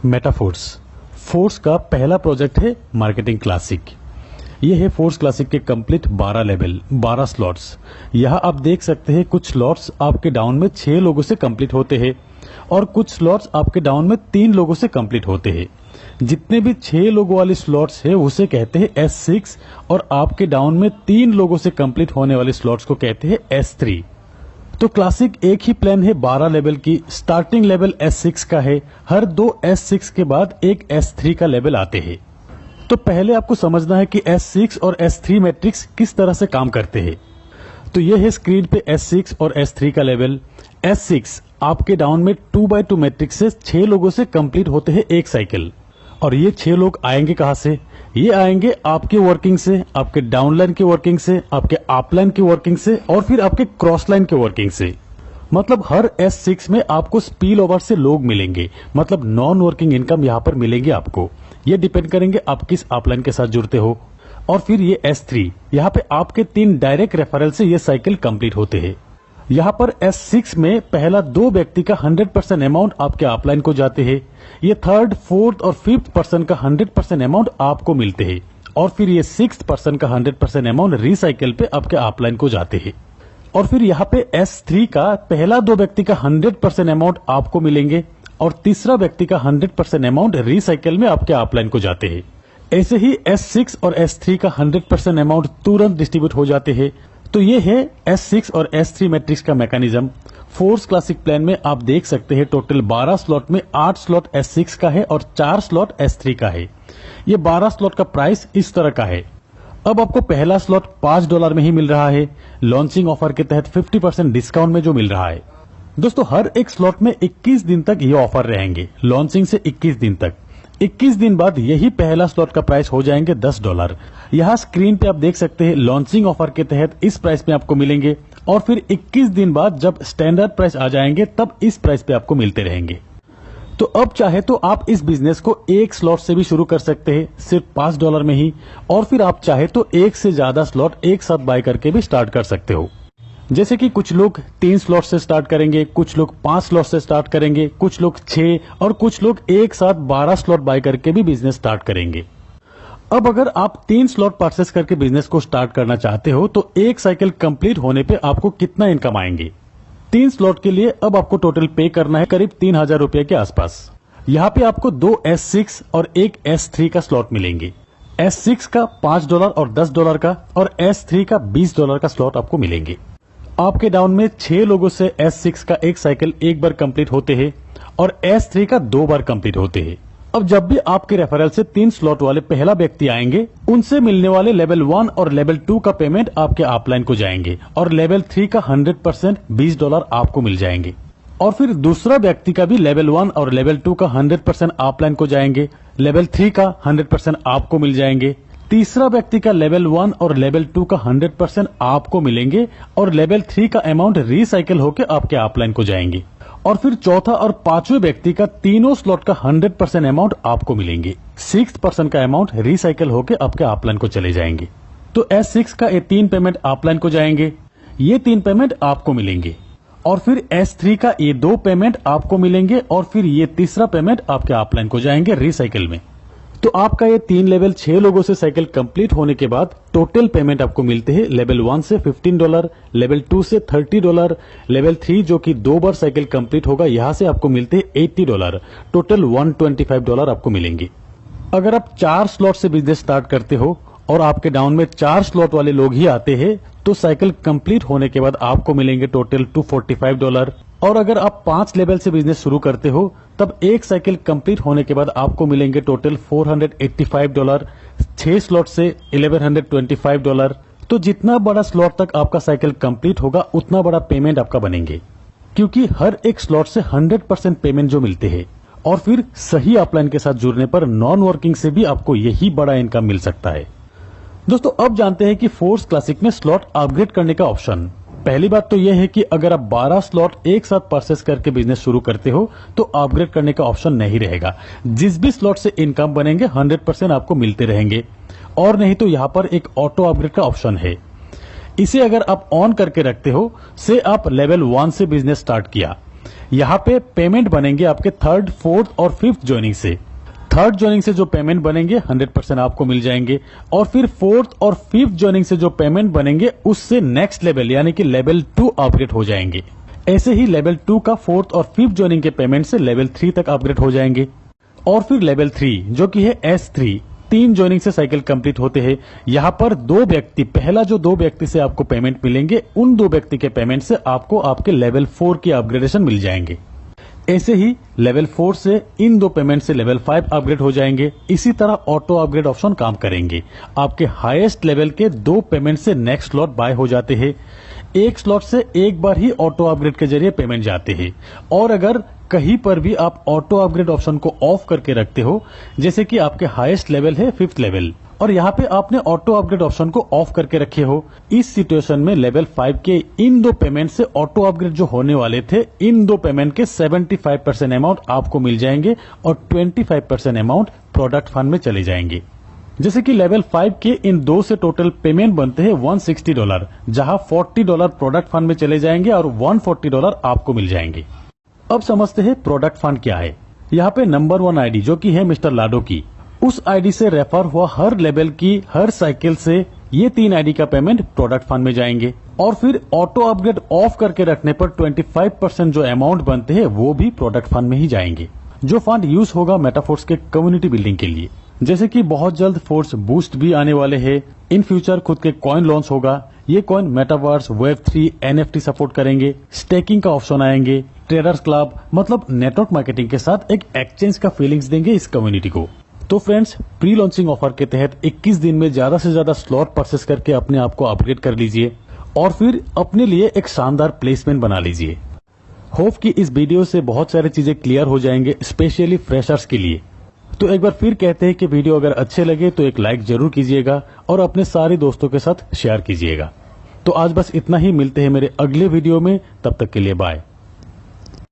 Metaphors force का पहला project है मार्केटिंग क्लासिक। ये है फोर्स क्लासिक के कंप्लीट 12 लेवल 12 स्लॉट्स। यहाँ आप देख सकते हैं कुछ स्लॉट्स आपके डाउन में 6 लोगों से कंप्लीट होते हैं और कुछ स्लॉट्स आपके डाउन में 3 लोगों से कंप्लीट होते हैं। जितने भी 6 लोगों वाले स्लॉट्स है उसे कहते हैं S6 और आपके डाउन में 3 लोगों से कंप्लीट होने वाले स्लॉट्स को कहते हैं S3। तो क्लासिक एक ही प्लान है 12 लेवल की। स्टार्टिंग लेवल S6 का है, हर 2 S6 के बाद एक S3 का लेवल आते हैं। तो पहले आपको समझना है कि S6 और S3 मैट्रिक्स किस तरह से काम करते हैं। तो ये है स्क्रीन पे S6 और S3 का लेवल। S6 आपके डाउन में 2x2 मैट्रिक्स से 6 लोगों से कंप्लीट होते हैं एक साइकिल। और ये 6 लोग आएंगे कहां से? ये आएंगे आपके वर्किंग से, आपके डाउनलाइन की वर्किंग से, आपके अपलाइन की वर्किंग से और फिर आपके क्रॉस लाइन के वर्किंग से। मतलब हर S6 में आपको स्पिल ओवर से लोग मिलेंगे, मतलब नॉन वर्किंग इनकम यहाँ पर मिलेंगे आपको। ये डिपेंड करेंगे आप किस अपलाइन के साथ जुड़ते हो। और फिर ये S3 यहाँ पे आपके 3 डायरेक्ट रेफरल से ये साइकिल कंप्लीट होते हैं। यहाँ पर S6 में पहला 2 व्यक्ति का 100% अमाउंट आपके अपलाइन को जाते हैं। ये 3rd, 4th और 5th पर्सन का 100% अमाउंट आपको मिलते हैं और फिर ये 6th पर्सन का 100% अमाउंट रिसाइकिल पे आपके अपलाइन को जाते हैं। और फिर यहाँ पे S3 का पहला 2 व्यक्ति का 100% अमाउंट आपको मिलेंगे और तीसरा व्यक्ति का 100% अमाउंट रिसाइकिल में आपके अपलाइन को जाते हैं। ऐसे ही S6 और S3 का 100% अमाउंट तुरंत डिस्ट्रीब्यूट हो जाते हैं। तो ये है S6 और S3 मैट्रिक्स का मैकेनिज्म। फोर्स क्लासिक प्लान में आप देख सकते हैं टोटल 12 स्लॉट में 8 स्लॉट S6 का है और 4 स्लॉट S3 का है। ये 12 स्लॉट का प्राइस इस तरह का है। अब आपको पहला स्लॉट $5 में ही मिल रहा है, लॉन्चिंग ऑफर के तहत 50% डिस्काउंट में जो मिल रहा है। दोस्तों हर एक स्लॉट में 21 दिन तक ये ऑफर रहेंगे, लॉन्चिंग से 21 दिन तक। 21 दिन बाद यही पहला स्लॉट का प्राइस हो जाएंगे $10। यहाँ स्क्रीन पे आप देख सकते हैं लॉन्चिंग ऑफर के तहत इस प्राइस में आपको मिलेंगे और फिर 21 दिन बाद जब स्टैंडर्ड प्राइस आ जाएंगे तब इस प्राइस पे आपको मिलते रहेंगे। तो अब चाहे तो आप इस बिजनेस को एक स्लॉट से भी शुरू कर सकते हैं सिर्फ $5 में ही, और फिर आप चाहे तो एक से ज्यादा स्लॉट एक साथ बाय करके भी स्टार्ट कर सकते हो। जैसे कि कुछ लोग 3 स्लॉट से स्टार्ट करेंगे, कुछ लोग 5 स्लॉट से स्टार्ट करेंगे, कुछ लोग 6 और कुछ लोग एक साथ 12 स्लॉट बाय करके भी बिजनेस स्टार्ट करेंगे। अब अगर आप 3 स्लॉट परचेस करके बिजनेस को स्टार्ट करना चाहते हो तो एक साइकिल कंप्लीट होने पे आपको कितना इनकम आएंगे? 3 स्लॉट के लिए अब आपको टोटल पे करना है करीब 3000 रुपए के आसपास। यहाँ पे आपको 2 S6 और एक S3 का स्लॉट मिलेंगे। S6 का $5 और $10 का और S3 का $20 का स्लॉट आपको मिलेंगे। आपके डाउन में 6 लोगों से S6 का एक साइकिल एक बार कंप्लीट होते हैं और S3 का 2 बार कंप्लीट होते हैं। अब जब भी आपके रेफरल से 3 स्लॉट वाले पहला व्यक्ति आएंगे, उनसे मिलने वाले लेवल 1 और लेवल 2 का पेमेंट आपके अपलाइन को जाएंगे और लेवल 3 का 100% $20 आपको मिल जाएंगे। और फिर दूसरा व्यक्ति का भी लेवल 1 और लेवल 2 का 100% अपलाइन को जाएंगे, लेवल 3 का 100% आपको मिल जाएंगे। तीसरा व्यक्ति का लेवल 1 और लेवल 2 का 100% आपको मिलेंगे और लेवल 3 का अमाउंट रिसाइकिल होकर आपके अपलाइन को जाएंगे। और फिर चौथा और पांचवें व्यक्ति का तीनों स्लॉट का 100% अमाउंट आपको मिलेंगे। 6% का अमाउंट रिसाइकिल होकर आपके अपलाइन को चले जाएंगे। तो S6 का ये 3 पेमेंट अपलाइन को जाएंगे, ये 3 पेमेंट आपको मिलेंगे और फिर S3 का ये 2 पेमेंट आपको मिलेंगे और फिर ये तीसरा पेमेंट आपके अपलाइन को जाएंगे रिसाइकिल में। तो आपका ये 3 लेवल 6 लोगों से साइकिल कंप्लीट होने के बाद टोटल पेमेंट आपको मिलते हैं लेवल 1 से $15, लेवल 2 से $30, लेवल 3 जो कि 2 बार साइकिल कंप्लीट होगा यहाँ से आपको मिलते हैं $80, टोटल $125 आपको मिलेंगे। अगर आप 4 स्लॉट से बिजनेस स्टार्ट करते हो और आपके डाउन में 4 स्लॉट वाले लोग ही आते हैं तो साइकिल कंप्लीट होने के बाद आपको मिलेंगे टोटल $245। और अगर आप 5 लेवल से बिजनेस शुरू करते हो तब एक साइकिल कंप्लीट होने के बाद आपको मिलेंगे टोटल $485। 6 स्लॉट से $1125। तो जितना बड़ा स्लॉट तक आपका साइकिल कंप्लीट होगा उतना बड़ा पेमेंट आपका बनेंगे, क्योंकि हर एक स्लॉट से 100% पेमेंट जो मिलते हैं। और फिर सही अपलाइन के साथ जुड़ने पर नॉन वर्किंग से भी आपको यही बड़ा इनकम मिल सकता है। दोस्तों अब जानते हैं कि फोर्स क्लासिक में स्लॉट अपग्रेड करने का ऑप्शन। पहली बात तो यह है कि अगर आप 12 स्लॉट एक साथ परचेस करके बिजनेस शुरू करते हो तो अपग्रेड करने का ऑप्शन नहीं रहेगा। जिस भी स्लॉट से इनकम बनेंगे 100% आपको मिलते रहेंगे। और नहीं तो यहाँ पर एक ऑटो अपग्रेड का ऑप्शन है, इसे अगर आप ऑन करके रखते हो, से आप लेवल 1 से बिजनेस स्टार्ट किया यहाँ पे पेमेंट बनेंगे आपके थर्ड, फोर्थ और फिफ्थ ज्वाइनिंग से। थर्ड ज्वाइनिंग से जो पेमेंट बनेंगे 100% आपको मिल जाएंगे, और फिर फोर्थ और फिफ्थ ज्वाइनिंग से जो पेमेंट बनेंगे उससे नेक्स्ट लेवल यानी कि लेवल 2 अपग्रेड हो जाएंगे। ऐसे ही लेवल 2 का फोर्थ और फिफ्थ ज्वाइनिंग के पेमेंट से लेवल 3 तक अपग्रेड हो जाएंगे। और फिर लेवल 3 जो कि है S3, 3 ज्वाइनिंग से साइकिल कंप्लीट होते हैं। यहाँ पर 2 व्यक्ति, पहला जो 2 व्यक्ति से आपको पेमेंट मिलेंगे, उन 2 व्यक्ति के पेमेंट से आपको आपके लेवल 4 की अपग्रेडेशन मिल जाएंगे। ऐसे ही लेवल 4 से इन 2 पेमेंट से लेवल 5 अपग्रेड हो जाएंगे। इसी तरह ऑटो अपग्रेड ऑप्शन काम करेंगे। आपके हाईएस्ट लेवल के 2 पेमेंट से नेक्स्ट स्लॉट बाय हो जाते हैं। एक स्लॉट से एक बार ही ऑटो अपग्रेड के जरिए पेमेंट जाते हैं। और अगर कहीं पर भी आप ऑटो अपग्रेड ऑप्शन को ऑफ करके रखते हो, जैसे कि आपके हाईएस्ट लेवल है 5th लेवल, और यहाँ पे आपने ऑटो अपग्रेड ऑप्शन को ऑफ करके रखे हो, इस सिचुएशन में लेवल 5 के इन 2 पेमेंट से ऑटो अपग्रेड जो होने वाले थे, इन 2 पेमेंट के 75% अमाउंट आपको मिल जाएंगे और 25% अमाउंट प्रोडक्ट फंड में चले जाएंगे। जैसे कि लेवल 5 के इन 2 से टोटल पेमेंट बनते हैं $160, जहां $40 प्रोडक्ट फंड में चले जाएंगे और $140 आपको मिल जाएंगे। अब समझते हैं प्रोडक्ट फंड क्या है। यहाँ पे नंबर 1 आईडी जो कि है मिस्टर लाडो की, उस आईडी से रेफर हुआ हर लेवल की हर साइकिल से ये 3 आईडी का पेमेंट प्रोडक्ट फंड में जाएंगे। और फिर ऑटो अपग्रेड ऑफ करके रखने पर 25% जो अमाउंट बनते हैं वो भी प्रोडक्ट फंड में ही जाएंगे, जो फंड यूज होगा मेटाफोर्स के कम्युनिटी बिल्डिंग के लिए। जैसे कि बहुत जल्द फोर्स बूस्ट भी आने वाले हैं, इन फ्यूचर खुद के कॉइन लॉन्च होगा। ये coin metaverse, Web3, NFT support करेंगे, स्टेकिंग का ऑप्शन आएंगे, ट्रेडर्स क्लब, मतलब नेटवर्क मार्केटिंग के साथ एक एक्सचेंज का फीलिंग्स देंगे इस कम्युनिटी को। तो फ्रेंड्स, प्री लॉन्चिंग ऑफर के तहत 21 दिन में ज्यादा से ज्यादा स्लॉट परचेस करके अपने आप को अपग्रेड कर लीजिए और फिर अपने लिए एक शानदार प्लेसमेंट बना लीजिए। होप कि इस वीडियो से बहुत सारी चीजें क्लियर हो जाएंगे, स्पेशली फ्रेशर्स के लिए। तो एक बार फिर कहते हैं कि वीडियो अगर अच्छे लगे तो एक लाइक जरूर कीजिएगा और अपने सारे दोस्तों के साथ शेयर कीजिएगा। तो आज बस इतना ही, मिलते हैं मेरे अगले वीडियो में, तब तक के लिए बाय।